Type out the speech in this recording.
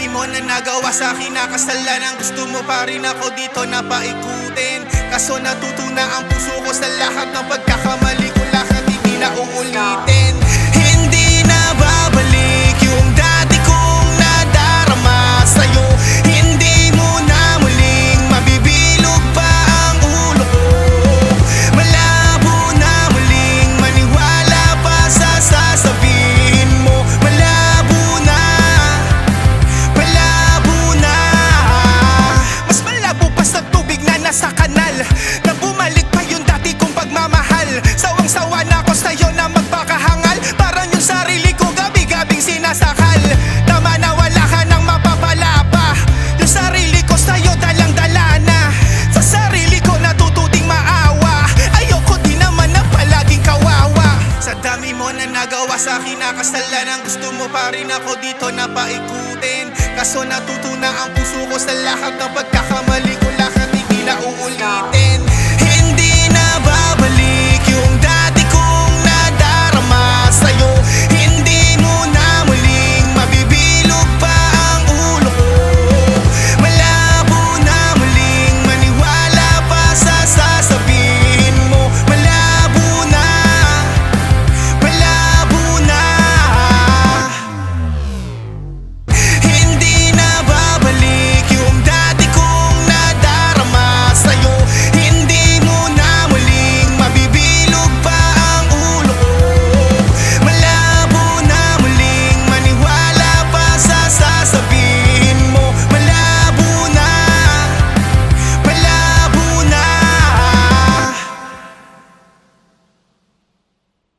dami mo na nagawa sa akin, nakasalanan. Gusto mo pa rin ako dito na paikutin. Kaso natuto na ang puso ko sa lahat ng pagkakamali ko. Lahat hindi na uulitin. Hindi na babalik yung dati kong nadarama sa'yo. Hindi mo na muling mabibilog pa ang ulo ko. Malabo na muling maniwala pa sa sasabihin mo. Malabo na, mas malabo pa sa tubig na nasa kanal, na bumalik pa yung dati kong pagmamahal. Sawang-sawa na ako sa'yo na magpakahangal. Parang yung sarili ko gabi-gabing sinasakal. Tama na wala ka nang mapapala pa. Yung sarili ko sa'yo dalang-dala na. Sa sarili ko natututing maawa. Ayoko din naman na palaging kawawa. Sa dami mo na nagawa sa akin, nakasalanan. Gusto mo pa rin ako dito na paikutin. Kaso natuto na ang puso ko sa lahat ng pagkakamali ko. Lahat hindi na uulitin.